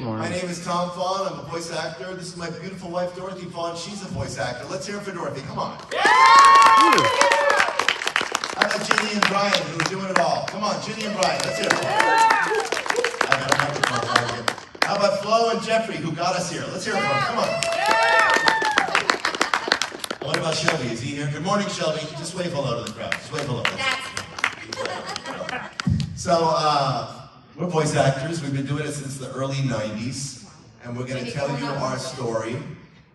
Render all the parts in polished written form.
My name is Tom Fahn. I'm a voice actor. This is my beautiful wife, Dorothy Fahn. She's a voice actor. Let's hear it for Dorothy. Come on. Yeah! How about Ginny and Brian, who are doing it all? Come on, Ginny and Brian. Let's hear it for them. I got a microphone for you. How about Flo and Jeffrey, who got us here? Let's hear it for them. Come on. What about Shelby? Is he here? Good morning, Shelby. Just wave hello to the crowd. Just wave hello. So, we're voice actors. We've been doing it since the early 90s. And we're going to tell you our story.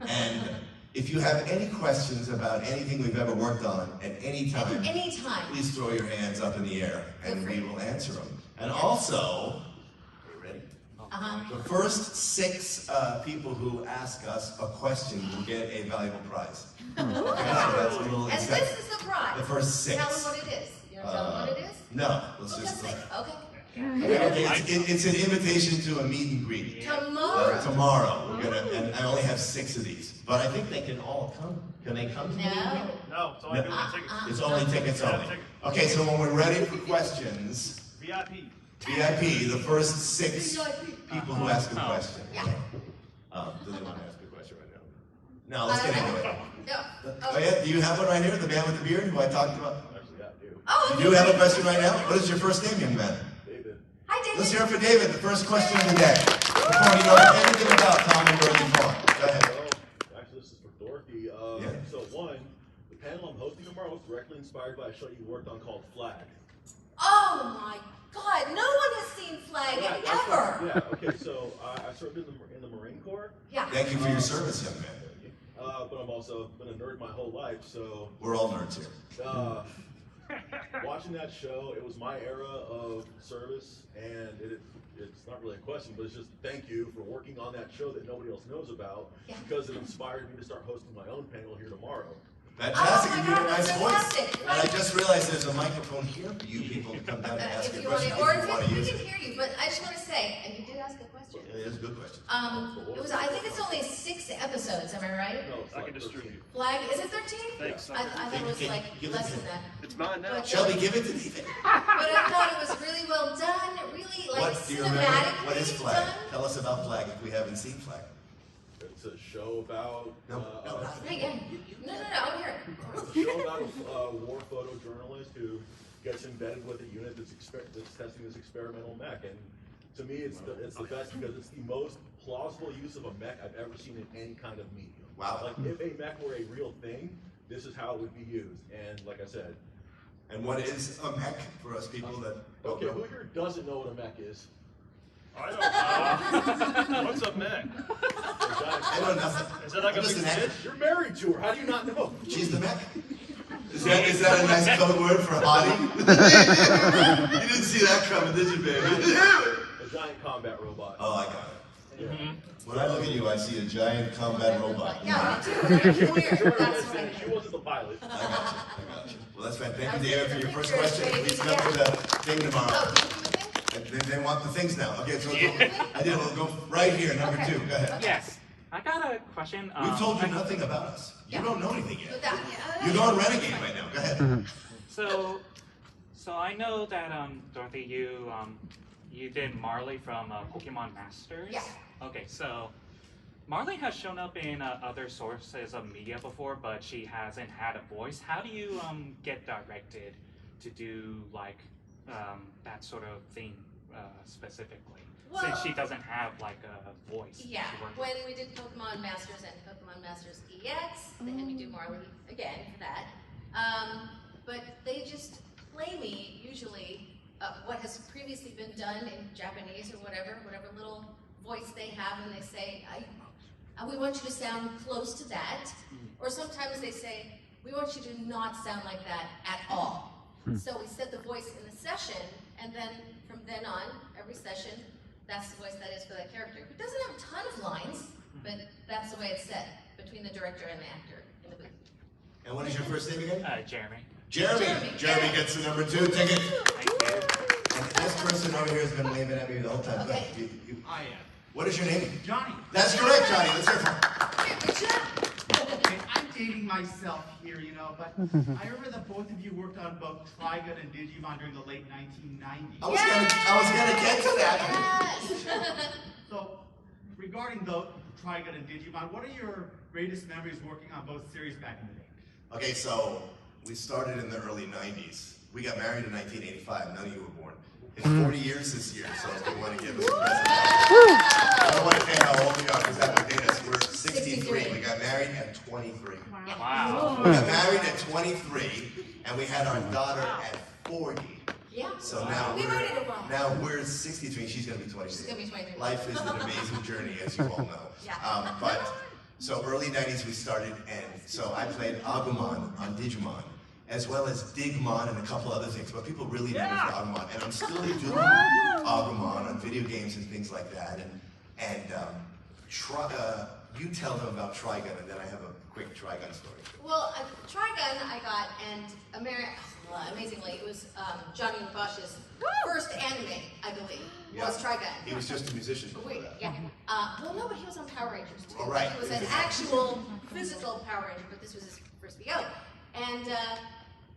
And if you have any questions about anything we've ever worked on at any time, please throw your hands up in the air and we will answer them. And also, are you ready? The first 6 people who ask us a question will get a valuable prize. Okay, so that's a little and this is the prize. The first 6. Tell them what it is. You don't tell them what it is? No. Let's just say, okay. It's an invitation to a meet and greet. Tomorrow. We're gonna, and I only have 6 of these. But I think they can all come. Can they come to the meet and greet? No, it's only tickets. It's only tickets only. Okay, so when we're ready for questions, VIP, the first 6 people who ask a question. Yeah. Do they want to ask a question right now? No, let's get into it. Oh yeah, do you have one right here? The man with the beard who I talked about? Actually, I do. You do have a question right now? What is your first name, young man? David. Hi, David. Let's hear it for David, the first question of the day. Before you know anything about Tom and Dorothy Fahn. Go ahead. Actually, this is for Dorothy. Yeah. So one, the panel I'm hosting tomorrow was directly inspired by a show you worked on called Flag. Oh my God, no one has seen Flag ever. Yeah, okay, so I served in the Marine Corps. Yeah. Thank you for your service, young man. But I'm also been a nerd my whole life, so... We're all nerds here. Watching that show, it was my era of service, and it's not really a question, but it's just thank you for working on that show that nobody else knows about, because it inspired me to start hosting my own panel here tomorrow. Fantastic, you do a nice voice. And I just realized there's a microphone here for you people to come down and ask a question if you want to use it. We can hear you, but I just want to say, and you did ask a question. Yeah, it's a good question. It was, I think it's only 6 episodes, am I right? No, it's I can distribute. Flag, is it 13? Thanks. I thought it was like less than that. It's mine now. Shelby, give it to David. But I thought it was really well done, really like What do you remember? cinematically What is Flag? done. Tell us about Flag if we haven't seen Flag. It's a show about... No, not Again. No, I'm here. It's a show about a war photojournalist who gets embedded with a unit that's testing this experimental mech. And to me, it's the best because it's the most plausible use of a mech I've ever seen in any kind of medium. Wow. Like, if a mech were a real thing, this is how it would be used. And like I said... And what is a mech for us people that don't Okay, know? who here doesn't know what a mech is? I don't know. What's a mech? I know nothing. Is that like I'm a just big an actor. You're married to her. How do you not know? She's the mech. Is that a nice code word for hottie? You didn't see that coming, did you, baby? A giant combat robot. Oh, I got it. Yeah. When I look at you, I see a giant combat robot. Yeah, me too. It's weird. That's right. She wasn't the pilot. I got you. Well, that's right. Thank you, David, for your first question. Please come to the thing tomorrow. They want the things now. Okay, so we'll go right here, number 2. Go ahead. Yes. I got a question. We've told you nothing about us. You don't know anything yet. But You're going renegade right now. Go ahead. So I know that Dorothy, you did Marley from Pokemon Masters. Yeah. Okay, so Marley has shown up in other sources of media before, but she hasn't had a voice. How do you get directed to do like that sort of thing specifically? Well, since she doesn't have like a voice. Yeah, when we did Pokemon Masters and Pokemon Masters EX, they had me do Marley again for that. But they just play me, usually, what has previously been done in Japanese or whatever little voice they have, and they say, we want you to sound close to that. Or sometimes they say, we want you to not sound like that at all. So we set the voice in the session, and then from then on, every session, that's the voice that is for that character. It doesn't have a ton of lines, but that's the way it's set between the director and the actor in the booth. And what is your first name again? Jeremy. Jeremy gets the number 2 ticket. And this person over here has been waving at me the whole time. Okay. I am. What is your name? Johnny. That's correct, Johnny. Let's hear it from Okay, I'm dating myself here, you know, but I remember that both of you worked on both Trigun and Digimon during the late 1990s. I was gonna get to that. Yes! So, regarding the Trigun and Digimon, what are your greatest memories working on both series back in the day? Okay, so we started in the early 90s. We got married in 1985. None of you were born. It's 40 years this year, so if you want to give us a present. I don't want to say how old we are because that would date us. We're 63. We got married at 23. Wow. We got married at 23, and we had our daughter at 40. Yeah. So now we waited a while. we're 63. She's going to be 26. She's gonna be 23. Life is an amazing journey, as you all know. Yeah. But so early 90s we started, and so I played Agumon on Digimon, as well as Digimon and a couple other things. But people really know me for Agumon, and I'm still doing Agumon on video games and things like that. You tell them about Trigun, and then I have a quick Trigun story. Well, Trigun I got, and amazingly, it was Johnny Bosch's first anime, I believe, was Trigun. He was just a musician. Well, no, but he was on Power Rangers too. Oh, right. He was an actual physical Power Ranger, but this was his first VO. And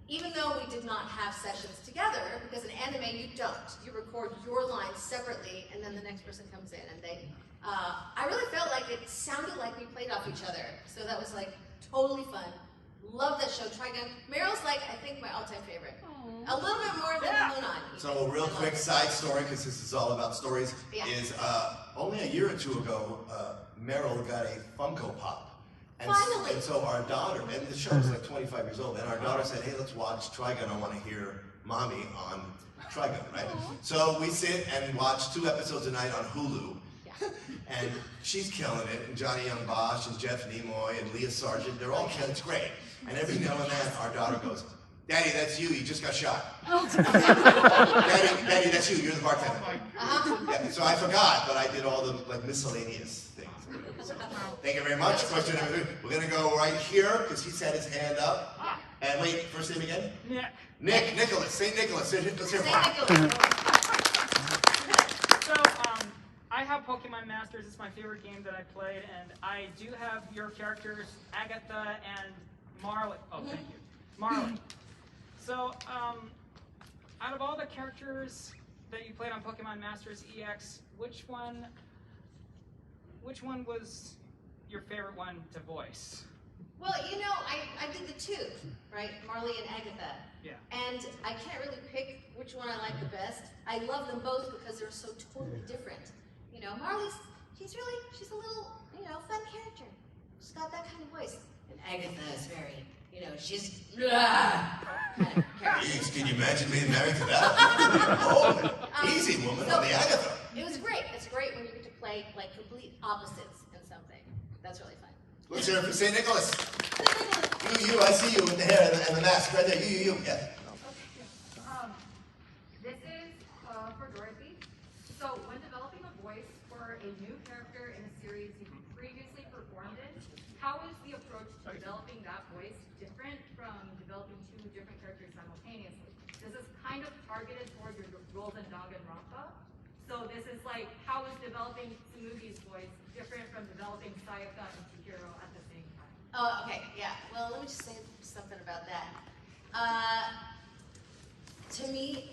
even though we did not have sessions together, because in anime you don't. You record your lines separately, and then the next person comes in, and they. I really felt like it sounded like we played off each other, so that was like totally fun. Love that show, Trigun. Meryl's like, I think, my all-time favorite. A little bit more than Munan. So a real quick side story, because this is all about stories, is only a year or two ago, Meryl got a Funko Pop. Finally! And so our daughter, and the show was like 25 years old, and our daughter said, hey, let's watch Trigun. I want to hear Mommy on Trigun, right? So we sit and watch 2 episodes a night on Hulu. And she's killing it, and Johnny Young Bosch, and Jeff Nimoy, and Leah Sargent, they're all killing it. It's great. And every now and then, our daughter goes, Daddy, that's you just got shot. Daddy, that's you, you're the bartender. Yeah, so I forgot, but I did all the miscellaneous things. So, thank you very much. Question number 3. We're going to go right here, because he's had his hand up. And wait, first name again? Nicholas. Say Nicholas. Let's hear from him. So, I have Pokemon Masters. It's my favorite game that I played, and I do have your characters, Agatha and Marley. Oh, thank you. Marley. So, out of all the characters that you played on Pokemon Masters EX, which one was your favorite one to voice? Well, you know, I did the 2, right? Marley and Agatha. Yeah. And I can't really pick which one I like the best. I love them both because they're so totally different. You know, Marley's, she's a little, fun character. She's got that kind of voice. And Agatha is very, she's kind of character. Can you imagine being married to that? Oh, easy woman on the Agatha. It was great. It's great when you get to play like complete opposites in something. That's really fun. Let's hear it for St. Nicholas. You, I see you with the hair and the mask right there. You, yeah. This is for Dorothy. So when developing a voice for a new character in a series you previously performed in, how is the approach to developing that voice different from developing 2 different characters simultaneously? This is kind of targeted towards your roles in Danganronpa. So this is like, how is developing Tsumugi's voice different from developing Sayaka and Chihiro at the same time? Oh, okay, yeah. Well, let me just say something about that. To me,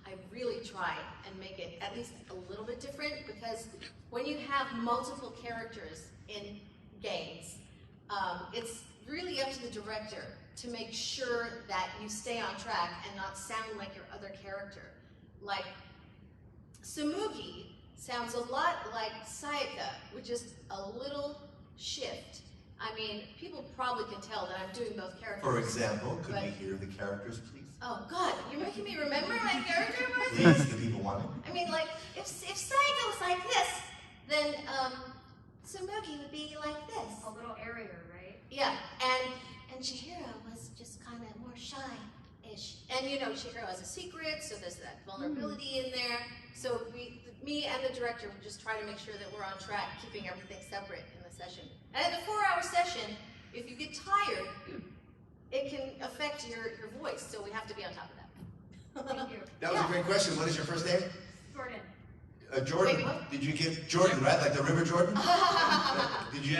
I really try and make it at least a little bit different, because when you have multiple characters in games, it's really up to the director to make sure that you stay on track and not sound like your other character. Like, Tsumugi sounds a lot like Sayaka, with just a little shift. I mean, people probably can tell that I'm doing both characters. For example, could we hear the characters, please? Oh God, you're making me remember my character was? Please, the people want it. I mean, like, if Sayaka was like this, then Tsumugi would be like this. A little airier, right? Yeah, and Chihiro was just kind of more shy-ish. And Chihiro has a secret, so there's that vulnerability in there. So me and the director would just try to make sure that we're on track, keeping everything separate in the session. And in the 4-hour session, if you get tired, it can affect your voice, so we have to be on top of that. Thank you. That was a great question. What is your first name? Jordan. Jordan. Wait, what? Did you give Jordan, right? Like the River Jordan? Did you?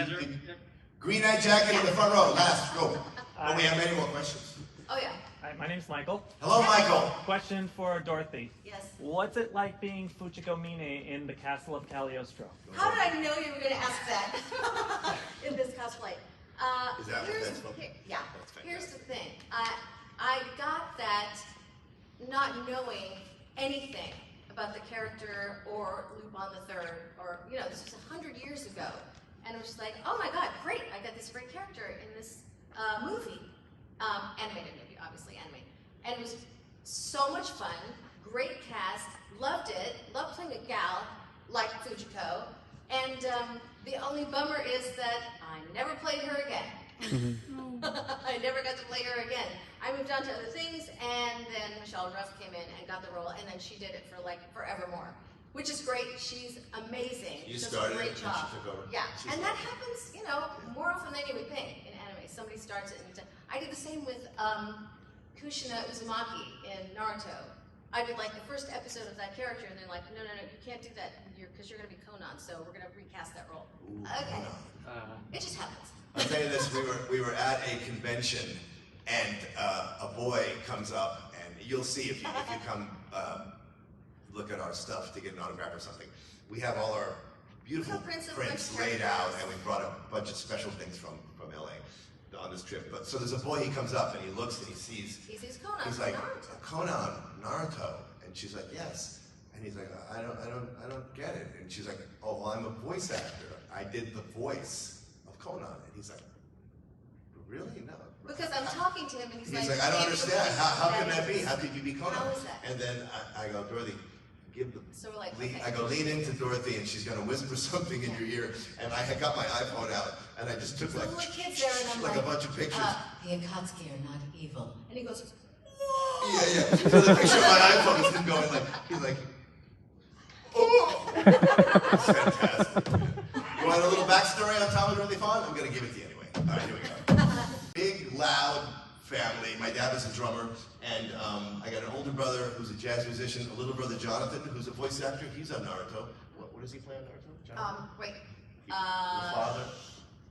Green Eye Jacket in the front row. Last, go. Oh, we have many more questions. Oh yeah. I Hi, my name's Michael. Hello, Michael. Question for Dorothy. Yes. What's it like being Fujiko Mine in the castle of Cagliostro? How did I know you were going to ask that in this cosplay? Is that what that's from? Yeah. That's fantastic. Here's the thing. I got that not knowing anything about the character or Lillymon III, or, you know, this was 100 years ago. And it was just like, oh my God, great, I got this great character in this movie. Animated movie, obviously animated. And it was so much fun, great cast, loved it, loved playing a gal like Fujiko. And the only bummer is that I never played her again. I never got to play her again. I moved on to other things, and then Michelle Ruff came in and got the role, and then she did it for like forevermore, which is great. She's amazing. You She does started a great it, and job. she took over. Yeah, She's and that lovely. happens, you know, more often than you would think in anime. Somebody starts it, and I did the same with Kushina Uzumaki in Naruto. I did like the first episode of that character, and they're like, no, you can't do that because you're going to be Conan, so we're going to recast that role. Ooh, Okay. Conan. It just happens. I'll tell you this, we were at a convention, and a boy comes up, and you'll see if you come look at our stuff to get an autograph or something. We have all our beautiful prints laid out, and we brought a bunch of special things from LA on this trip. But so there's a boy, he comes up and he looks and he sees Conan. He's like, Naruto. Conan, Naruto, and she's like, yes. And he's like, I don't get it. And she's like, oh, well, I'm a voice actor. I did the voice of Conan. And he's like, really? No. Because I'm talking to him, and he's He's like, like, I don't understand. How can that be? How could you be Conan? How is that? And then I go, Dorothy, give the. So we're like, lean, okay. I go, lean into Dorothy, and she's gonna whisper something in your ear. And I had got my iPhone out, and I just took like, Little kids there, and I'm like a bunch of pictures. The Akatsuki are not evil. And he goes, Yeah. So the picture of my iPhone is him going like, he's like, oh. It's fantastic. You want a little backstory on Tom and Dorothy Fahn? I'm gonna give it to you anyway. All right, here we go. Big, loud family. My dad was a drummer, and I got an older brother who's a jazz musician, a little brother Jonathan, who's a voice actor. He's on Naruto. What does he play on Naruto? Jonathan? wait. Your father?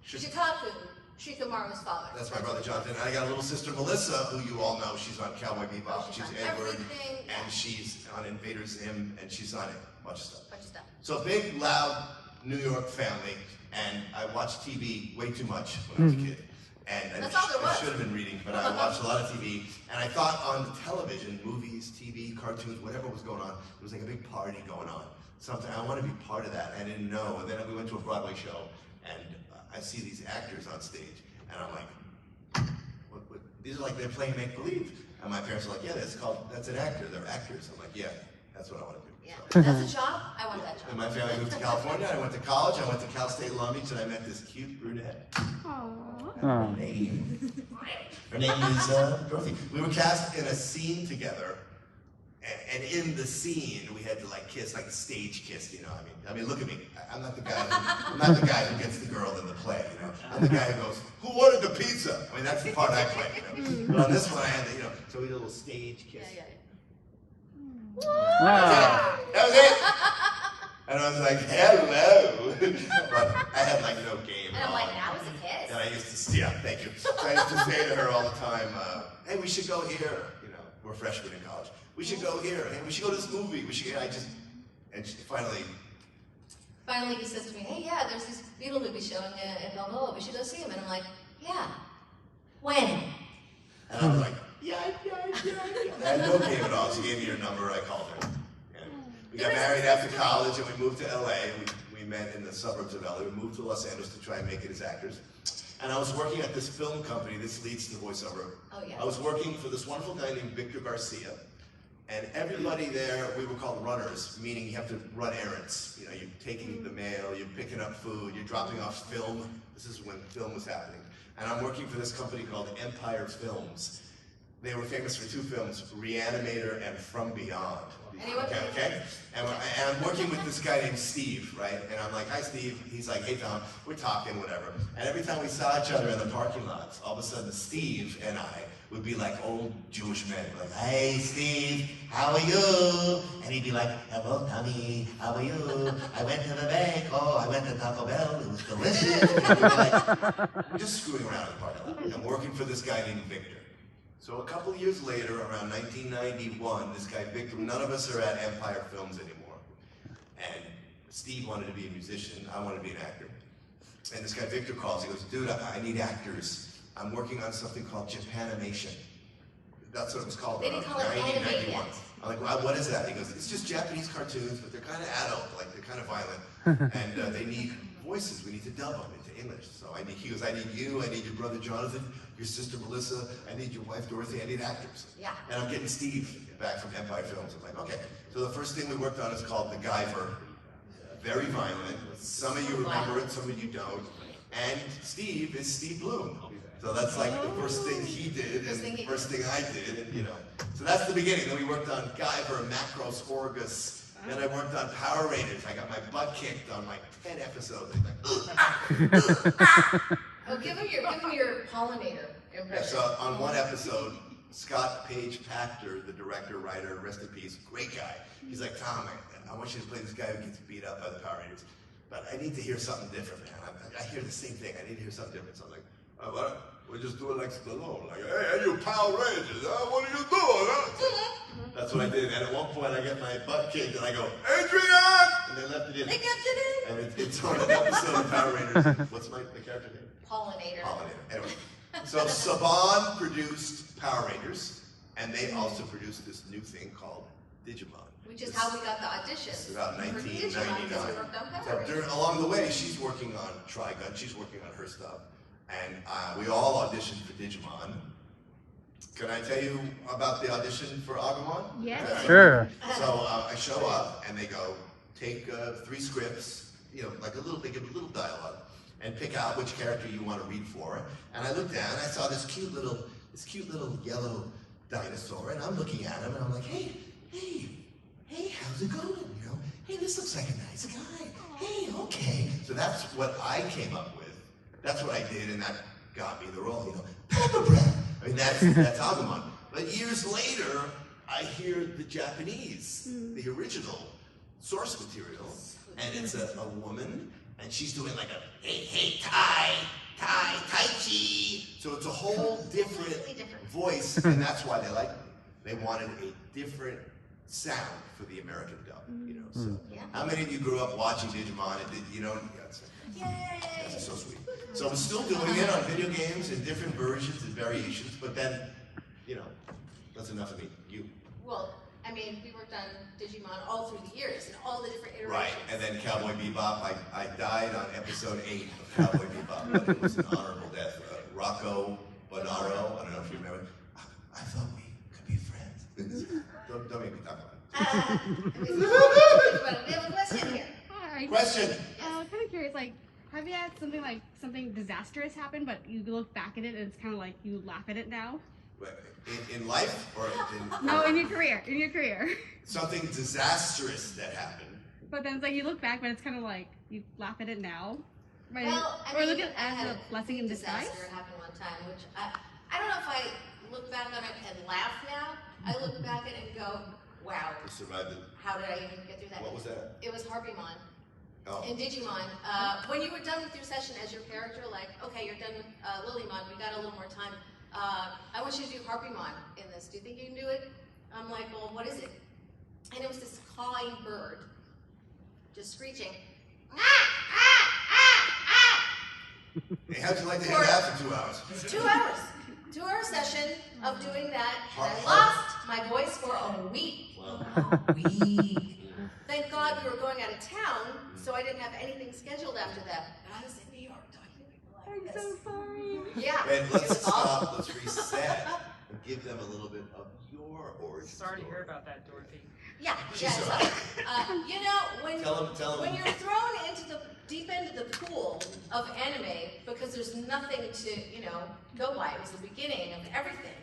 Shikaku, Shikamaru's father. That's my brother Jonathan. And I got a little sister Melissa, who you all know. She's on Cowboy Bebop. She's on Edward, everything, and she's on Invader Zim, and she's on a bunch of stuff. Bunch of stuff. So big, loud New York family, and I watched TV way too much when I was a kid. And That's all there I was. should have been reading, but I watched a lot of TV, and I thought on the television, movies, TV, cartoons, whatever was going on, it was like a big party going on. Something, I want to be part of that. I didn't know. And then we went to a Broadway show, and I see these actors on stage, and I'm like, what, these are like they're playing make-believe. And my parents are like, yeah, that's an actor. They're actors. I'm like, yeah, that's what I want to do. Yeah, So, that's a job. I want that and job. my family moved to California. I went to college. I went to Cal State Long Beach, and I met this cute brunette. Her name is Dorothy. We were cast in a scene together, and in the scene we had to like kiss, like a stage kiss. You know, I mean, look at me. I'm not the guy who gets the girl in the play. You know, I'm the guy who goes, "Who ordered the pizza?" I mean, that's the part I play. You know? But on this one, I had to, you know, so we did a little stage kiss. Yeah. That was it. And I was like, hello. But I had like no game. And I'm like, that was a kiss. And I used to, yeah, thank you. I used to say to her all the time, hey, we should go here. You know, we're freshmen in college. We should go here. Hey, we should go to this movie. We should. And she finally Finally, he says to me, hey, yeah, there's this Beatle movie showing in Balboa. We should go see him. And I'm like, yeah. When? And I was like, yeah. I had no game at all. She gave me her number. I called her. And we got married after college, and we moved to LA. We met in the suburbs of LA. We moved to Los Angeles to try and make it as actors. And I was working at this film company. This leads to the voiceover. Oh, yeah. I was working for this wonderful guy named Victor Garcia. And everybody there, we were called runners, meaning you have to run errands. You know, you're taking the mail, you're picking up food, you're dropping off film. This is when film was happening. And I'm working for this company called Empire Films. They were famous for two films, Reanimator and From Beyond. Okay? And I'm working with this guy named Steve, right? And I'm like, hi, Steve. He's like, hey, Tom. We're talking, whatever. And every time we saw each other in the parking lots, all of a sudden Steve and I would be like old Jewish men. Like, hey, Steve, how are you? And he'd be like, hello, Tommy, how are you? I went to the bank. Oh, I went to Taco Bell. It was delicious. And we'd be like, we're just screwing around in the parking lot. I'm working for this guy named Victor. So a couple years later, around 1991, this guy Victor, none of us are at Empire Films anymore. And Steve wanted to be a musician, I wanted to be an actor. And this guy Victor calls, he goes, dude, I need actors. I'm working on something called Japanimation. That's what it was called. They didn't call it anime yet. I'm like, well, what is that? He goes, it's just Japanese cartoons, but they're kind of adult, like they're kind of violent. And they need voices, we need to dub them into English. So he goes, I need you, I need your brother Jonathan, your sister Melissa, I need your wife Dorothy, I need actors. Yeah. And I'm getting Steve back from Empire Films. I'm like, okay. So the first thing we worked on is called The Guyver. Very violent. Some of you remember it, some of you don't. And Steve is Steve Bloom. So that's like the first thing he did and the first thing I did, and So that's the beginning. Then we worked on Guyver, Macros, Orgus. Then I worked on Power Rangers. I got my butt kicked on like 10 episodes. Oh, give him your pollinator impression. Yeah, so on one episode, Scott Page Pachter, the director, writer, rest in peace, great guy. He's like, Tom, I want you to play this guy who gets beat up by the Power Rangers, but I need to hear something different, man. I hear the same thing. I need to hear something different. So I'm like, what? We just do it like Stallone. Like, hey, you Power Rangers, what are you doing, huh? That's what I did. And at one point, I get my butt kicked, and I go, Adrian! And they left it in. They kept it in. And it's on an episode of Power Rangers. What's the character name? Pollinator. Pollinator. Anyway, so Saban produced Power Rangers, and they also produced this new thing called Digimon. Which is how we got the auditions. It's about 1999. So along the way, she's working on Trigun, she's working on her stuff, and we all auditioned for Digimon. Can I tell you about the audition for Agumon? Yeah. Sure. So I show up, and they go, take 3 scripts, like they give a little dialogue, and pick out which character you want to read for. And I looked down, and I saw this cute little yellow dinosaur, and I'm looking at him, and I'm like, hey, how's it going? Hey, this looks like a nice guy. Hey, okay. So that's what I came up with. That's what I did, and that got me the role. Pepper breath. I mean, that's Agumon. But years later, I hear the Japanese, the original source material, and it's a woman, and she's doing like a hey, tai chi. So it's a whole different voice, and that's why they liked me. They wanted a different sound for the American dub, So, how many of you grew up watching Digimon and did Yay! That's so sweet. So I'm still doing it on video games in different versions and variations, but then, that's enough of me. You. Well, I mean, we worked on Digimon all through the years and all the different iterations. Right, and then Cowboy Bebop. I died on episode 8 of Cowboy Bebop, but it was an honorable death. Rocco Bonaro, I don't know if you remember. I thought we could be friends. Don't make me talk about it. We have a question here. Hi. Question. Kind of curious, have you had something disastrous happen, but you look back at it and it's kind of like you laugh at it now? In life or No, in your career. In your career. Something disastrous that happened. But then it's like you look back, but it's kind of like you laugh at it now. Right? Well, or look at it as a blessing in disguise. Disaster happened one time, which I don't know if I look back on it and laugh now. I look back at it and go, wow. You survived it. How did I even get through that? What was that? It was Harpymon. Oh. In Digimon, when you were done with your session as your character, like, okay, you're done with Lillymon, we got a little more time. I want you to do Harpymon in this. Do you think you can do it? I'm like, well, what is it? And it was this cawing bird, just screeching. Hey, how'd you like to hear that for 2 hours? 2 hours. 2-hour session of doing that, and I lost my voice for a week. Wow. A week. Thank God we were going out of town, so I didn't have anything scheduled after that. But I was in New York talking to people like this. I'm so sorry. Yeah. And let's stop, let's reset, and give them a little bit of your origin Sorry to story. hear about that, Dorothy. Yeah. She's So, when Tell when you're thrown into the deep end of the pool of anime, because there's nothing to, go by. It was the beginning of everything.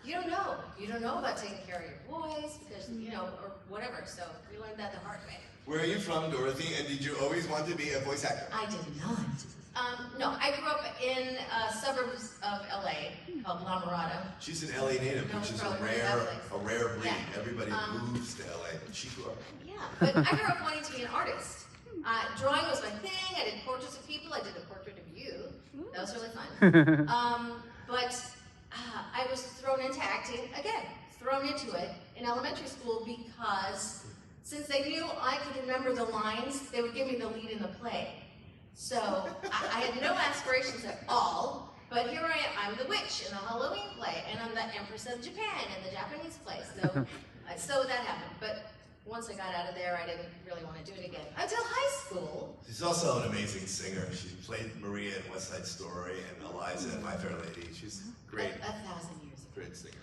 You don't know. You don't know about taking care of your voice, because, or whatever. So we learned that the hard way. Where are you from, Dorothy? And did you always want to be a voice actor? I did not. No, I grew up in suburbs of LA called La Mirada. She's an LA native, which is a rare breed. Yeah. Everybody moves to LA, but she grew up. Yeah, but I grew up wanting to be an artist. Drawing was my thing. I did portraits of people. I did a portrait of you. That was really fun. But I was thrown into acting, again, thrown into it in elementary school because since they knew I could remember the lines, they would give me the lead in the play. So I had no aspirations at all, but here I am, I'm the witch in the Halloween play, and I'm the Empress of Japan in the Japanese play. So that happened, but once I got out of there, I didn't really want to do it again until high school. She's also an amazing singer. She played Maria in West Side Story and Eliza in My Fair Lady. She's great. 1,000 years ago. Great singer.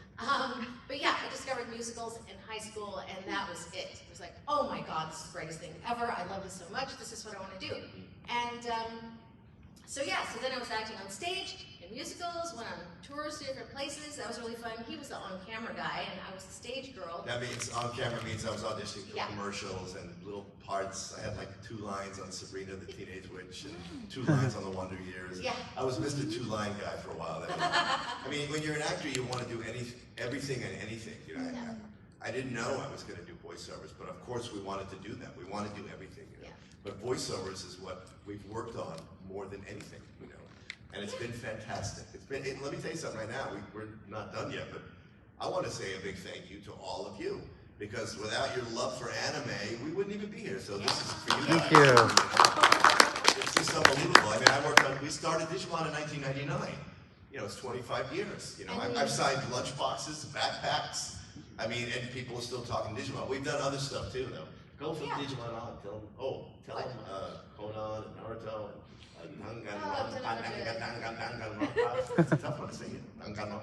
But yeah, I discovered musicals in high school, and that was it. It was like, oh my God, this is the greatest thing ever. I love this so much. This is what I want to do. And so then I was acting on stage in musicals, went on tours to different places. That was really fun. He was the on-camera guy, and I was the stage girl. That means on camera means I was auditioning for commercials and little parts. I had like 2 lines on Sabrina the Teenage Witch and 2 lines on The Wonder Years. Yeah. I was Mr. 2-line guy for a while. I mean, when you're an actor, you want to do everything and anything. You know, I didn't know I was going to do voiceovers, but of course we wanted to do them. We want to do everything. You know? But voiceovers is what we've worked on more than anything. You know, and it's been fantastic. Let me tell you something right now. We're not done yet, but I want to say a big thank you to all of you, because without your love for anime, we wouldn't even be here. So this is for you guys. Thank you. It's just unbelievable. I mean, we started Digimon in 1999. You know, it's 25 years. You know, I've signed lunch boxes, backpacks. I mean, and people are still talking Digimon. We've done other stuff too, though. Go from Digimon on. Tell them Conan and Naruto and It's a tough one to say. Ronkonkoma.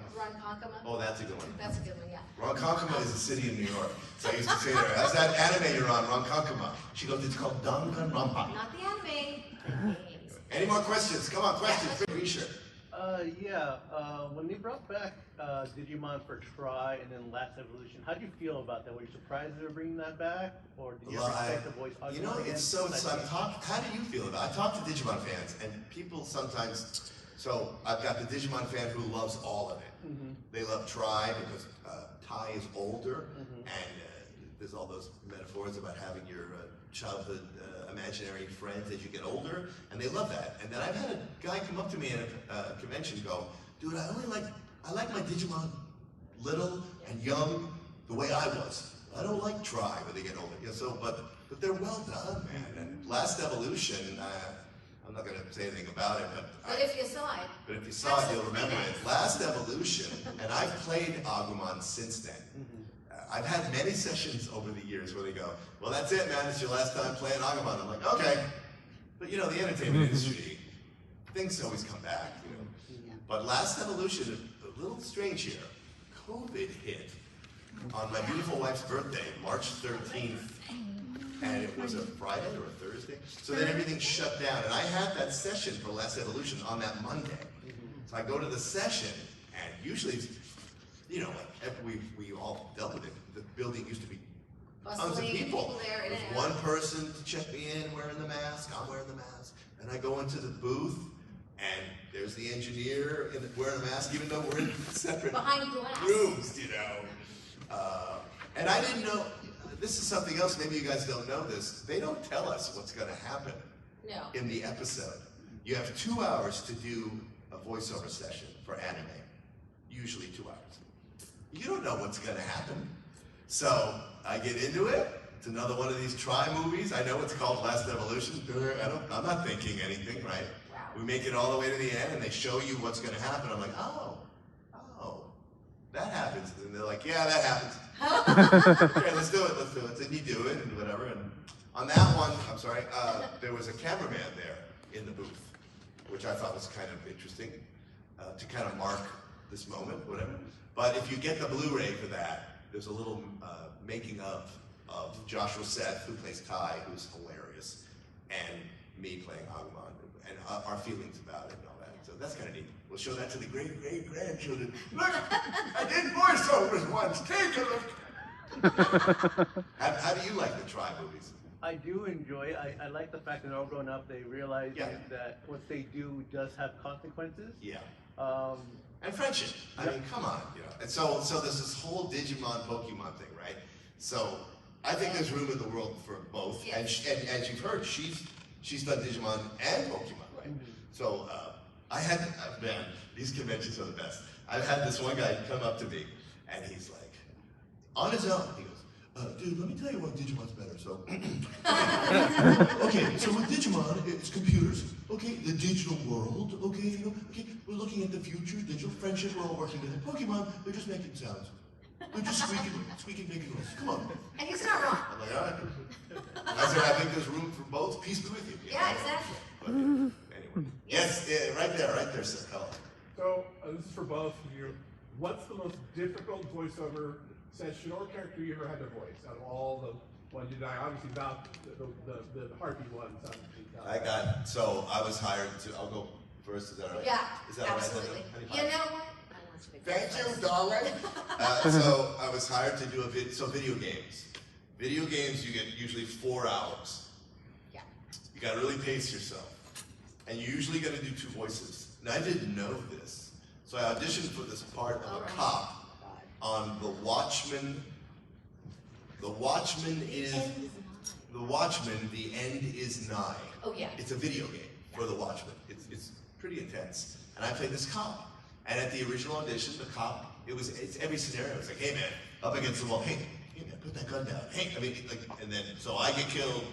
Oh, that's a good one. That's a good one, yeah. Ronkonkoma is a city in New York. So I used to say to her, how's that anime you're on, Ronkonkoma? She goes, it's called Danganronpa. Not the anime. Any more questions? Come on, questions. Reacher. When they brought back Digimon for Try and then Last Evolution, how did you feel about that? Were you surprised they were bringing that back, or did you expect the voice? You know, it's so. How do you feel about it? I talk to Digimon fans, and people sometimes. So I've got the Digimon fan who loves all of it. Mm-hmm. They love Try because Tai is older, and there's all those metaphors about having your childhood imaginary friends as you get older, and they love that. And then I've had a guy come up to me at a convention and go, dude, I like my Digimon little and young the way I was. I don't like Try when they get older. Yeah, so, but they're well done, man. And Last Evolution, I'm not going to say anything about it, but if you saw it. But if you saw it, you'll remember it. Last Evolution, and I've played Agumon since then. I've had many sessions over the years where they go, well, that's it, man. It's your last time playing Agumon. I'm like, okay. But you know, the entertainment industry, things always come back, you know. But Last Evolution, a little strange here. COVID hit on my beautiful wife's birthday, March 13th. And it was a Friday or a Thursday. So then everything shut down. And I had that session for Last Evolution on that Monday. So I go to the session, and usually, you know, like we all dealt with it. The building used to be tons of people. There's one person to check me in wearing the mask. I'm wearing the mask. And I go into the booth, and there's the engineer wearing a mask, even though we're in separate rooms, you know. And I didn't know. This is something else, maybe you guys don't know this. They don't tell us what's going to happen in the episode. You have 2 hours to do a voiceover session for anime. Usually 2 hours. You don't know what's going to happen. So I get into it. It's another one of these Try movies. I know it's called Last Evolution. I'm not thinking anything, right? We make it all the way to the end, and they show you what's going to happen. I'm like, oh, that happens. And they're like, yeah, that happens. Okay, let's do it. And you do it, and whatever. And on that one, I'm sorry, there was a cameraman there in the booth, which I thought was kind of interesting to kind of mark this moment, whatever. But if you get the Blu-ray for that, there's a little making of Joshua Seth, who plays Tai, who's hilarious, and me playing Agumon, and our feelings about it and all that. So that's kind of neat. We'll show that to the great-great-grandchildren. Look, I did voiceovers once. Take a look. How do you like the Try movies? I do enjoy it. I like the fact that they're all grown up. They realize that what they do does have consequences. Yeah. And friendship. I mean, come on. You know. And so there's this whole Digimon Pokémon thing, right? So I think there's room in the world for both. Yes. And as you've heard, she's done Digimon and Pokémon, right? So Man, these conventions are the best. I've had this one guy come up to me, and he's like, on his own, he goes, dude, let me tell you why Digimon's better. So, okay, so with Digimon, it's computers. Okay, the digital world. Okay, you know, okay, we're looking at the future, digital friendship. We're all working together. Pokemon, they're just making sounds. They're just squeaking, making noise. Come on. And he's not wrong. I'm like, all right. I said, I think there's room for both. Peace be with you. Yeah, exactly. But anyway, yes, yeah, right there, sir. Hello. So, this is for both of you. What's the most difficult voiceover session or character you ever had to voice out of all the ones you did? Obviously not the harpy ones. I was hired to, I'll go first, is that all right? Yeah, is that absolutely. All right? You know what? Thank you, darling. So I was hired to do video games. Video games, you get usually 4 hours. Yeah. You gotta really pace yourself. And you're usually gonna do 2 voices. And I didn't know this. So I auditioned for this part of a cop on The Watchmen. The Watchmen, The End Is Nigh. Oh yeah. It's a video game for The Watchmen. It's pretty intense. And I played this cop. And at the original audition, the cop, it's every scenario. It's like, hey man, up against the wall, hey man, put that gun down. Hey, I mean, like, and then, so I get killed,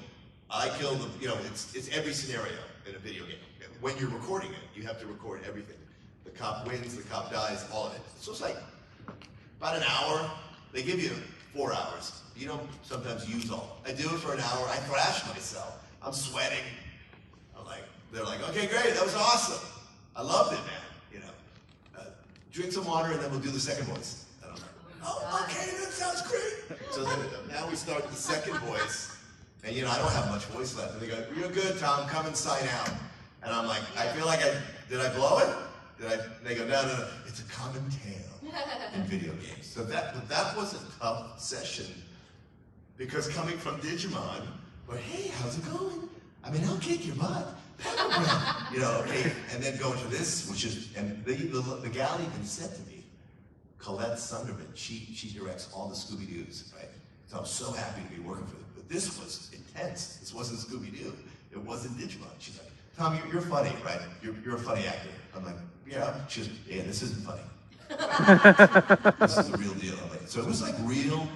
I kill the, you know, it's every scenario in a video game. When you're recording it, you have to record everything. The cop wins, the cop dies, all of it. So it's like, about an hour. They give you 4 hours. You don't sometimes use all. I do it for an hour, I thrash myself. I'm sweating. They're like, okay, great, that was awesome. I loved it, man. Drink some water and then we'll do the second voice. And I'm like, oh, okay, that sounds great. So then, now we start the second voice. And you know, I don't have much voice left. And they go, you're good, Tom, come and sign out. And I'm like, I feel like did I blow it? And they go, no, it's a common tale in video games. So that was a tough session because coming from Digimon, but hey, how's it going? I mean, I'll kick your butt. You know, okay, and then go into this, which is, and the gal even said to me, Colette Sunderman, she directs all the Scooby-Doos, right? So I'm so happy to be working for them. But this was intense. This wasn't Scooby-Doo. It wasn't Digimon. She's like, Tom, you're funny, right? You're a funny actor. I'm like, yeah. She's like, yeah, this isn't funny. This is the real deal. I'm like, so it was like real,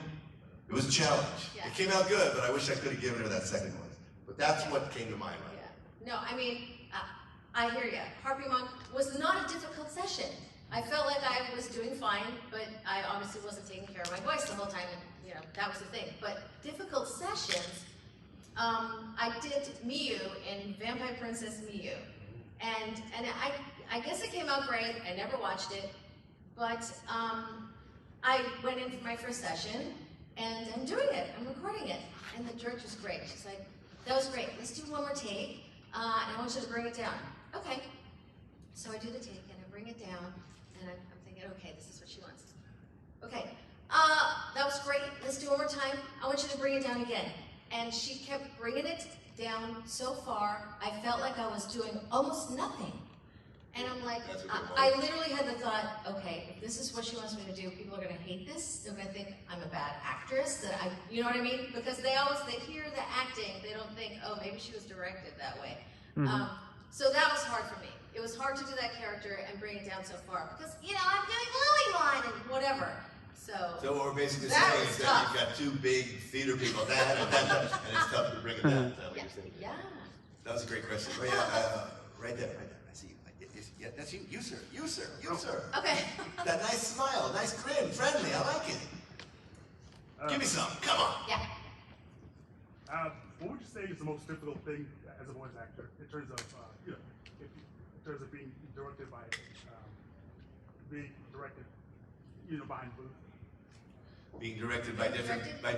it was a challenge. Yeah. It came out good, but I wish I could have given her that second one. But that's what came to mind, right? No, I mean, I hear you. Harpymon was not a difficult session. I felt like I was doing fine, but I obviously wasn't taking care of my voice the whole time, and you know, that was the thing. But difficult sessions, I did Miyu in Vampire Princess Miyu. And I guess it came out great. I never watched it, but I went in for my first session, and I'm doing it. I'm recording it, and the director was great. She's like, that was great. Let's do one more take. And I want you to bring it down. Okay. So I do the take and I bring it down and I'm thinking, okay, this is what she wants. Okay. That was great. Let's do it one more time. I want you to bring it down again. And she kept bringing it down so far, I felt like I was doing almost nothing. And I'm like, I literally had the thought, okay, if this is what she wants me to do, people are going to hate this. They're going to think I'm a bad actress. You know what I mean? Because they hear the acting, they don't think, oh, maybe she was directed that way. Mm-hmm. So that was hard for me. It was hard to do that character and bring it down so far because, you know, I'm doing Lillymon and whatever. So what we're basically saying is that you've got 2 big theater people, and it's tough to bring it down. Yeah. That was a great question. Right, right there. I see you. Yeah, that's you. You, sir. Okay. That nice smile, nice grin, friendly. I like it. Give me some. Come on. Yeah. What would you say is the most difficult thing as a voice actor in terms of, in terms of being directed by, behind booth? Being directed by different people?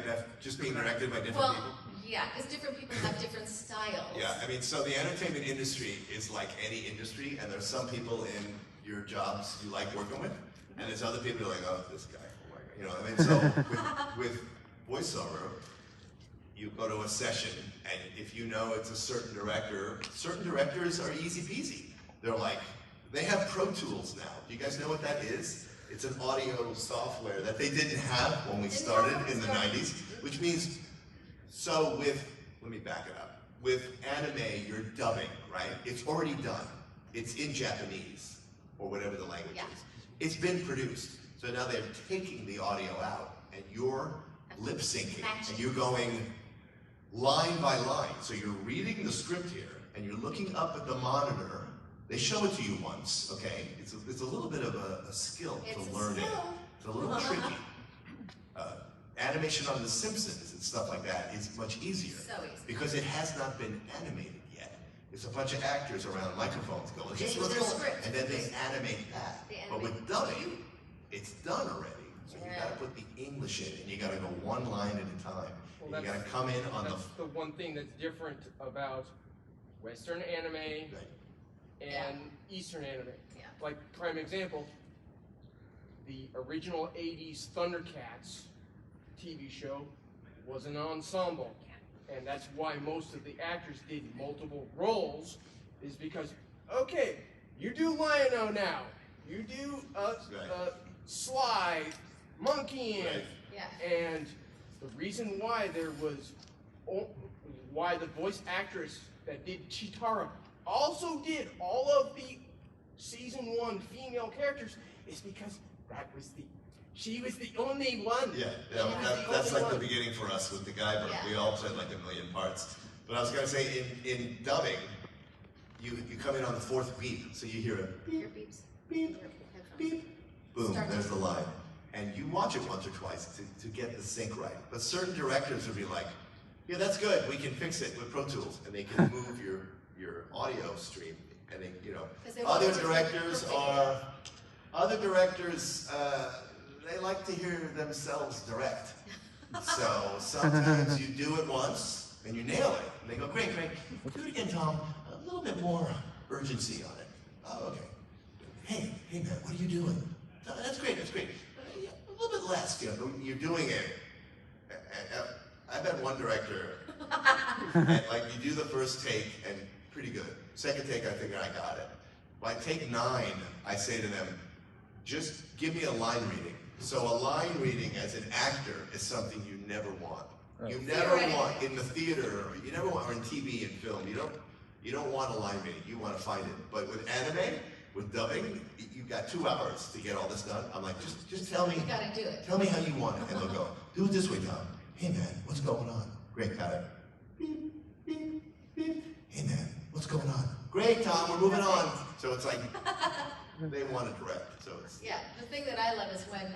Well, yeah, because different people have different styles. Yeah, I mean, so the entertainment industry is like any industry, and there's some people in your jobs you like working with, and there's other people who are like, oh, this guy, oh my God. You know what I mean? So with voiceover, you go to a session, and if you know it's a certain directors are easy peasy. They're like, they have Pro Tools now. Do you guys know what that is? It's an audio software that they didn't have when we started in the 90s, which means, let me back it up. With anime, you're dubbing, right? It's already done. it's in Japanese, or whatever the language is. It's been produced. So now they're taking the audio out, and you're lip syncing, and you're going line by line. So you're reading the script here, and you're looking up at the monitor. They show it to you once, okay? It's a little bit of a skill to learn it. It's a little tricky. Animation on The Simpsons and stuff like that is much easier. So easy. Because it has not been animated yet. It's a bunch of actors around microphones going, They "Hey, use what's their going on?" script. And then they animate that. But with dubbing, it's done already. So you gotta put the English in, and you gotta go one line at a time. Well, You gotta come in on that's the one thing that's different about Western anime and Eastern anime. Like, prime example, the original 80s Thundercats TV show was an ensemble. And that's why most of the actors did multiple roles, is because, okay, you do Lion-O now, you do Sly, Monkey Ant, and the reason why why the voice actress that did Chitara also did all of the season 1 female characters is because she was the only one. That's like the beginning for us with the guy, but we all played like a million parts. But I was gonna say, in dubbing, you come in on the 4th beep, so you hear a beep, beep, beep, boom, there's the line. And you watch it once or twice to get the sync right. But certain directors will be like, yeah, that's good, we can fix it with Pro Tools, and they can move your audio stream. And they, other directors, they like to hear themselves direct. So sometimes you do it once and you nail it. And they go, great, do it again, Tom. A little bit more urgency on it. Oh, okay. Hey man, what are you doing? That's great. A little bit less. You're doing it. I've had one director, and like you do the first take and pretty good. Second take, I think I got it. By take 9, I say to them, just give me a line reading. So a line reading as an actor is something you never want. You never want in the theater, or you never want, or in TV and film. You don't want a line reading. You want to find it. But with anime, with dubbing, you've got 2 hours to get all this done. I'm like, just tell me. You gotta do it. Tell me how you want it, and they'll go, do it this way, Tom. Hey man, what's going on? Great, got it. Beep, beep, beep. Hey man, what's going on? Great, Tom. We're moving on. So it's like they want to direct. So it's the thing that I love is when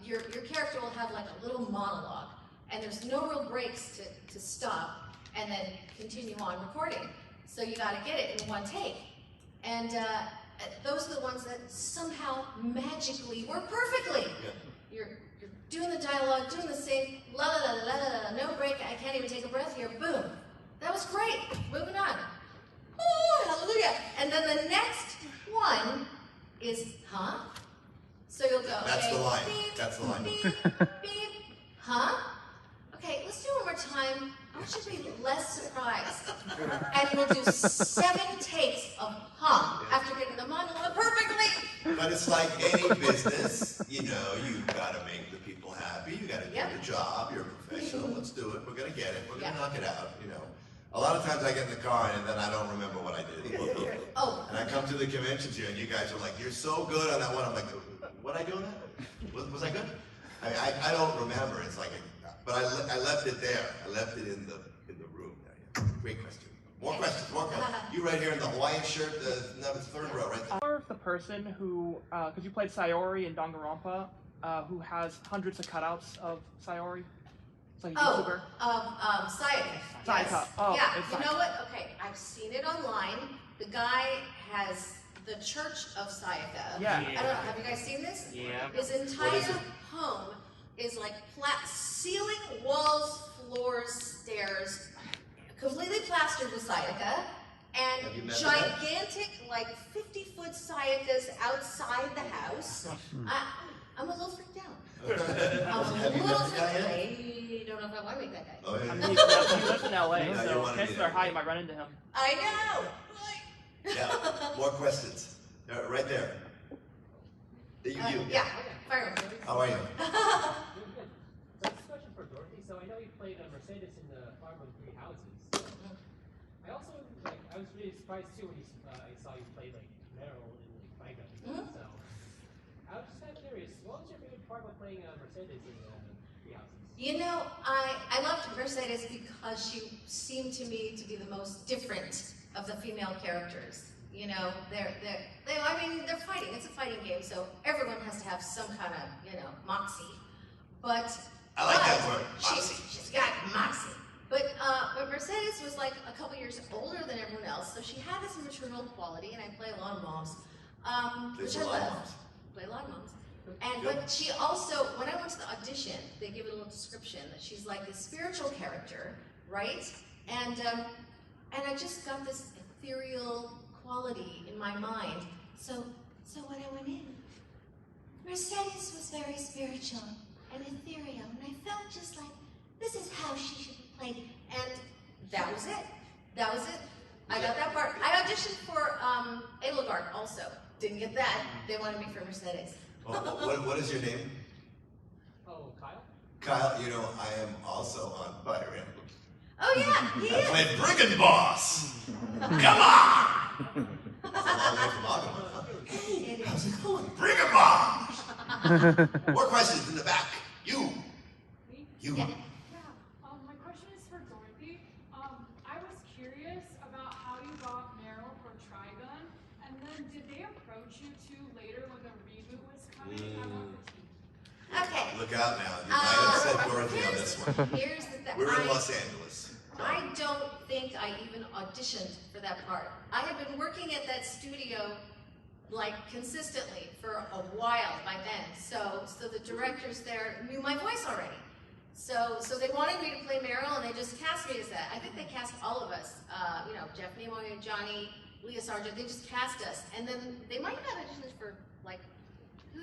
your character will have like a little monologue, and there's no real breaks to stop and then continue on recording. So you got to get it in one take, and those are the ones that somehow magically work perfectly. You're doing the dialogue, doing the same la la la la la, no break. I can't even take a breath here. Boom. That was great. Moving on. Oh, hallelujah. And then the next one is, huh? So you'll go, that's okay, the line. Beep, That's the line. Beep, beep, huh? Okay, let's do it one more time. I want you to be less surprised. And we'll do 7 takes of huh after getting the monologue perfectly. But it's like any business, you've got to make the people happy. You got to do the job. You're a professional. Let's do it. We're going to get it. We're going to knock it out. A lot of times I get in the car and then I don't remember what I did. And I come to the conventions here and you guys are like, you're so good on that one. I'm like, what I do on that? Was I good? I don't remember. It's like, but I left it there. I left it in the room there. Great question. More questions. You right here in the Hawaiian shirt, the 3rd row, right there. Or the person who, because you played Sayori in Danganronpa, who has hundreds of cutouts of Sayori. It's like a YouTuber. Sayaka. Sayaka. Oh, yeah, it's you Sayaka. know what? Okay, I've seen it online. The guy has the Church of Sayaka. Yeah. I don't know, have you guys seen this? Yeah. His entire home is like ceiling, walls, floors, stairs, completely plastered with Sayaka, and gigantic, like 50-foot Sayakas outside the house. I'm a little freaked out. Have you met the guy yet? I don't know if I want to meet that guy. Oh, yeah. I mean, he lives in LA, No, you so wanna chances be are there. high you might run into him. I know. Yeah. More questions. Right there. Yeah. Fire. How are you? So this question for Dorothy. So I know you played Mercedes in the Farm of 3 Houses. I also I was really surprised too when I saw you play like Meryl in like Trigun. So I was just kind of curious, what was your favorite part of playing Mercedes in the houses? You know, I loved Mercedes because she seemed to me to be the most different of the female characters. You know, they're fighting. It's a fighting game, so everyone has to have some kind of, you know, moxie. But I like that word, moxie. She's got moxie. But Mercedes was like a couple years older than everyone else, so she had this maternal quality, and I play a lot of moms, which I love. Play a lot of moms. But she also, when I went to the audition, they give it a little description that she's like this spiritual character, right? And I just got this ethereal quality in my mind. So when I went in, Mercedes was very spiritual and ethereal, and I felt just like this is how she should be played. And that was it. That was it. I got that part. I auditioned for Edelgard also. Didn't get that. They wanted me for Mercedes. What is your name? Oh, Kyle? Kyle, you know, I am also on Fire Emblem. Oh yeah, he I played Brigand Boss! Come on! That's a long way from Agumon, huh? Hey, how's it going? Brigand Boss! More questions in the back. You. Yeah. My question is for Dorothy. I was curious about how you got Meryl for Trigun, and then did they approach you too later when the reboot was coming? I want the tea. Okay. Look out now. You might have said Dorothy on this one. Here's the thing. We're in Los Angeles. I don't think I even auditioned for that part. I had been working at that studio like consistently for a while by then. So the directors there knew my voice already. So they wanted me to play Meryl, and they just cast me as that. I think they cast all of us. You know, Jeff Nimoy, Johnny, Leah Sargent. They just cast us, and then they might have had auditions for like who?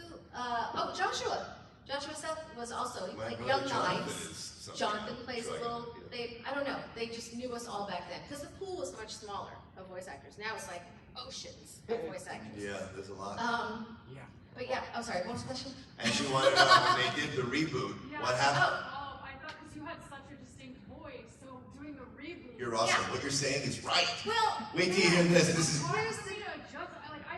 Joshua. Joshua Seth was also, he played Young Knives. Jonathan plays a little, I don't know, they just knew us all back then. Because the pool was much smaller of voice actors. Now it's like oceans of voice actors. Yeah, there's a lot. But yeah, oh sorry, what was the question? And she wanted to know when they did the reboot, what happened? Oh, I thought because you had such a distinct voice, so doing the reboot. You're awesome. What you're saying is right. Well, wait till you hear this. This is. I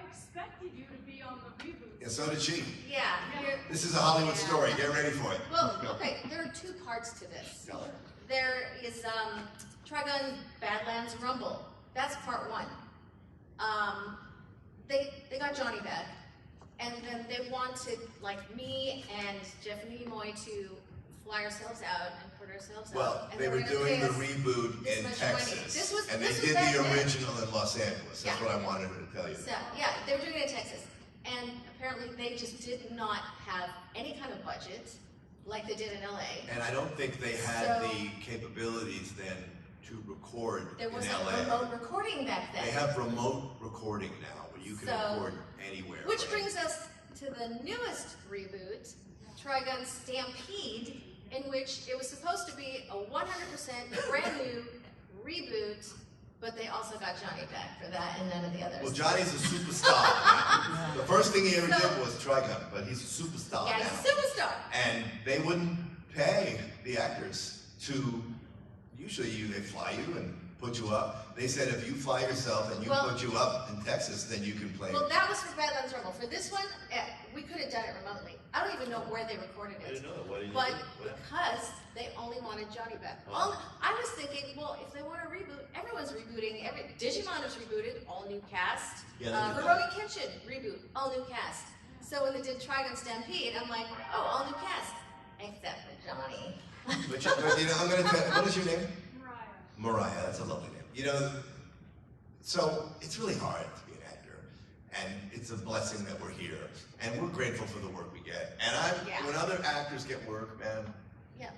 expected you to be on the reboot. And so did she. Yeah. This is a Hollywood story. Get ready for it. Well, okay, there are two parts to this. There is Trigun Badlands Rumble. That's part one. They got Johnny back, and then they wanted like me and Jeff Nimoy to fly ourselves out and put ourselves out. Well, And they were doing the reboot in much Texas, money. and they this did was the back then. original in Los Angeles. That's what I wanted her to tell you. So, yeah, they were doing it in Texas. And apparently they just did not have any kind of budget like they did in LA. And I don't think they had the capabilities then to record There in wasn't LA. remote recording back then. They have remote recording now, where you can record anywhere. Which brings us to the newest reboot, Trigun Stampede, in which it was supposed to be a 100% brand new reboot, but they also got Johnny back for that and none of the others. Well, Johnny's a superstar. The first thing he ever did was Trigun, but he's a superstar now. Yeah, he's a superstar. And they wouldn't pay the actors to, usually they fly you and put you up. They said if you fly yourself and put you up in Texas, then you can play. Well, that was for Badlands Rumble. For this one, we could have done it remotely. I don't even know where they recorded it. I didn't know that. What did you But do? because they only wanted Johnny back. Oh. I was thinking, well, if they want to reboot, everyone's rebooting. Digimon is rebooted, all new cast. Yeah, Hirogi Kenshin, reboot, all new cast. So when they did Trigun Stampede, I'm like, oh, all new cast. Except for Johnny. But you know, I'm going to tell you, what is your name? Mariah, that's a lovely name. You know, so it's really hard to be an actor, and it's a blessing that we're here, and we're grateful for the work we get. And when other actors get work, man,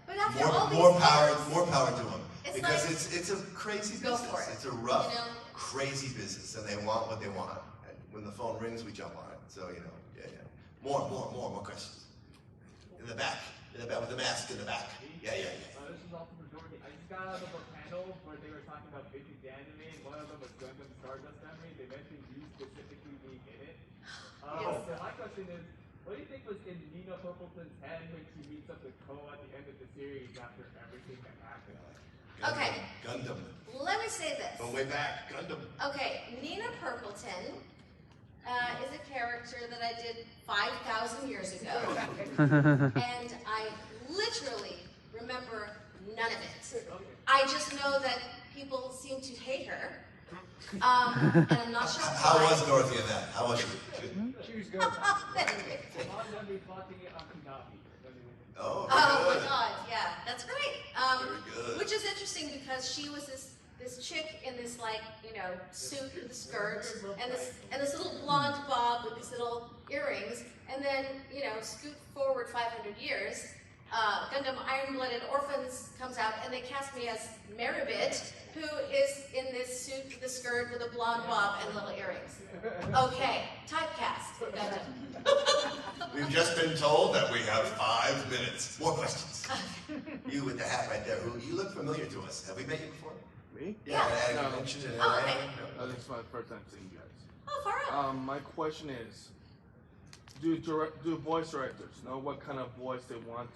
but after more power to them, it's because like, it's a crazy go business. for it. It's a rough, You know? crazy business, and they want what they want. And when the phone rings, we jump on it. So you know, more questions. In the back with the mask in the back. Yeah. This is also for Dorothy. I just got out of a panel where they were talking about Digimon anime, and one of them was Gundam Stardust anime. They mentioned you specifically being in it. So my question is, what do you think was in Nina Poppleton's head when she meets up with Ko at the end of the series after everything that happened? Okay. Gundam. Let me say this. Go way back. Gundam. Okay, Nina Purpleton is a character that I did 5,000 years ago. And I literally remember none of it. I just know that people seem to hate her. And I'm not sure why. How was Dorothy in that? How was she? She was good. Oh, my God, yeah, that's great. Very good. Which is interesting because she was this chick in this suit with a skirt and this little blonde bob with these little earrings, and then scoot forward 500 years. Gundam Iron-Blooded Orphans comes out and they cast me as Meribit, who is in this suit with a skirt with a blonde bob and little earrings. Okay, typecast, Gundam. We've just been told that we have 5 minutes. More questions. You with the hat right there. You look familiar to us. Have we met you before? Me? Yeah, at a convention in LA. okay. No, this is my first time seeing you guys. Oh, far out. My question is, do voice directors know what kind of voice they want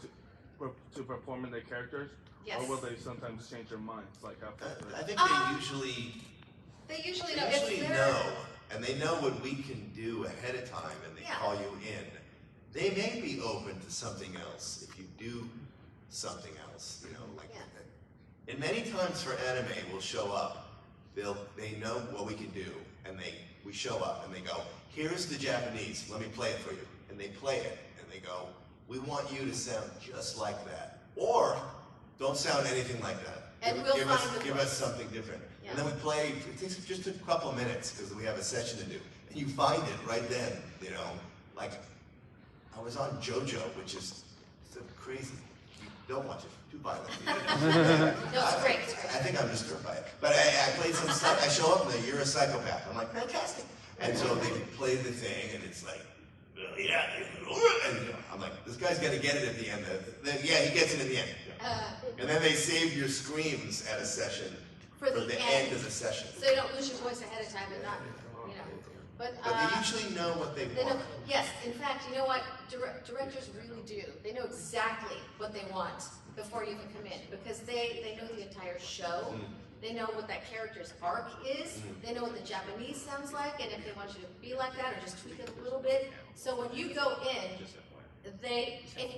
to perform in their characters? Yes. Or will they sometimes change their minds? Like after I think they usually know. They know, and they know what we can do ahead of time, and they call you in. They may be open to something else if you do something else, And many times for anime, we'll show up. They know what we can do, and we show up, and they go, "Here's the Japanese. Let me play it for you." And they play it, and they go, "We want you to sound just like that, or don't sound anything like that. And Give us something different." And then we play. It takes just a couple minutes because we have a session to do, and you find it right then. Like I was on JoJo, which is so crazy. You don't watch it. Too violent. No, it's great. I think I'm disturbed by it. But I played some stuff. I show up and they, "You're a psychopath." I'm like, "Fantastic." And so they play the thing, and it's like, and I'm like, "This guy's gonna get it at the end." Yeah, he gets it in the end. And then they save your screams at a session for the end of the session. So you don't lose your voice ahead of time and not, But they usually know what they want. Yes, in fact, you know what? Directors really do. They know exactly what they want before you even come in, because they know the entire show. They know what that character's arc is. They know what the Japanese sounds like, and if they want you to be like that or just tweak it a little bit. So when you go in,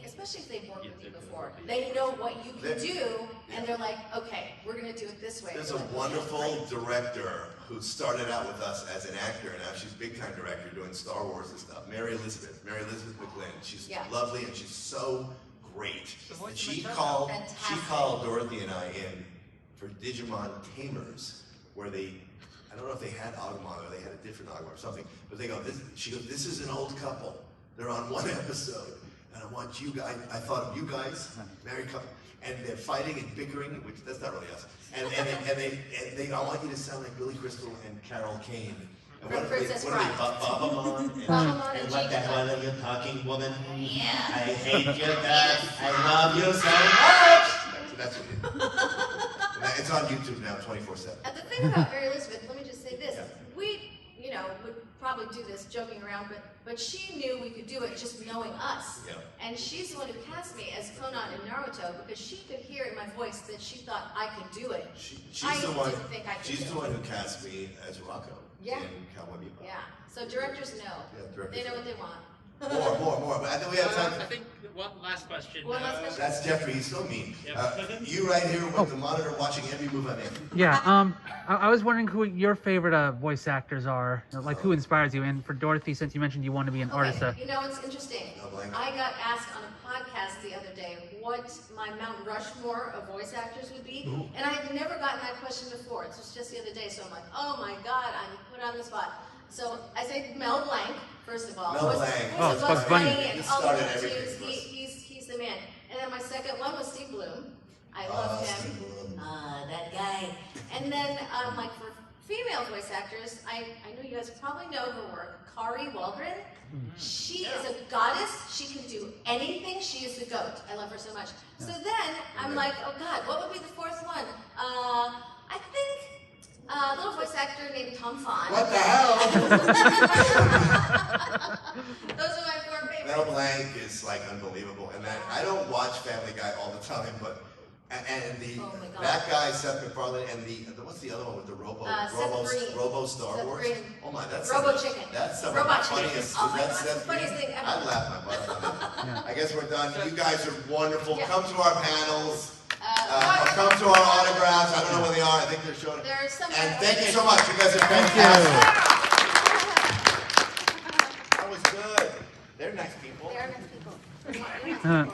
especially if they've worked with you before, they know what you can do, and they're like, "Okay, we're going to do it this way." There's a wonderful director who started out with us as an actor, and now she's big-time director doing Star Wars and stuff. Mary Elizabeth McGlynn. She's lovely, and she's so great. And she called Dorothy and I in for Digimon Tamers, where I don't know if they had Agumon or they had a different Agumon or something, but they go, she goes, "This is an old couple. They're on one episode, and I want you guys," I thought of you guys, married couple, and they're fighting and bickering, which that's not really us. And I want you to sound like Billy Crystal and Carol Kane. And what are they, Babamon? And what the hell are you talking, woman? Yeah. I hate you guys. I love you so much. That's what it is. It's on YouTube now, 24/7. And the thing about Mary Elizabeth, let me just say this: we, would probably do this joking around, but she knew we could do it just knowing us. Yeah. And she's the one who cast me as Conan in Naruto because she could hear in my voice that she thought I could do it. She's the one who cast me as Rocco in Cowboy Bebop. Yeah. So directors know. Yeah, directors they know what they want. More. But I think we have time. I think one last question. One last question. That's Jeffrey. He's so mean. You right here with the monitor watching every move I make. Yeah. I was wondering who your favorite voice actors are. Like who inspires you? And for Dorothy, since you mentioned you want to be an artist. You know, it's interesting. I got asked on a podcast the other day what my Mount Rushmore of voice actors would be, and I had never gotten that question before. It was just the other day, so I'm like, oh my God, I'm put on the spot. So I say Mel Blanc, first of all. Mel Blanc. Oh, it's Bugs Bunny. And all the tattoos. He's the man. And then my second one was Steve Bloom. I love him. That guy. And then, like for female voice actors, I know you guys probably know her work. Kari Waldron. She is a goddess. She can do anything. She is the GOAT. I love her so much. So then I'm like, oh God, what would be the fourth one? I think a little voice actor named Tom Fahn. What the hell? Those are my four favorites. Mel Blanc is like unbelievable, and I don't watch Family Guy all the time, but And Oh my God. that guy, Seth MacFarlane, and what's the other one with the Robo Star Seth Wars? Green. Oh my, that's Robo some, Chicken. That's some Robot of the funniest. Chicken. Oh my God, That's that's the Seth funniest Green. thing ever. I laughed my butt off on it. I guess we're done. You guys are wonderful. Yeah. Come to our panels. Come to our autographs. I don't know where they are. I think they're showing. There's some. And thank you so much. You guys are Thank fantastic. That was good. They're nice people. They're nice people. you.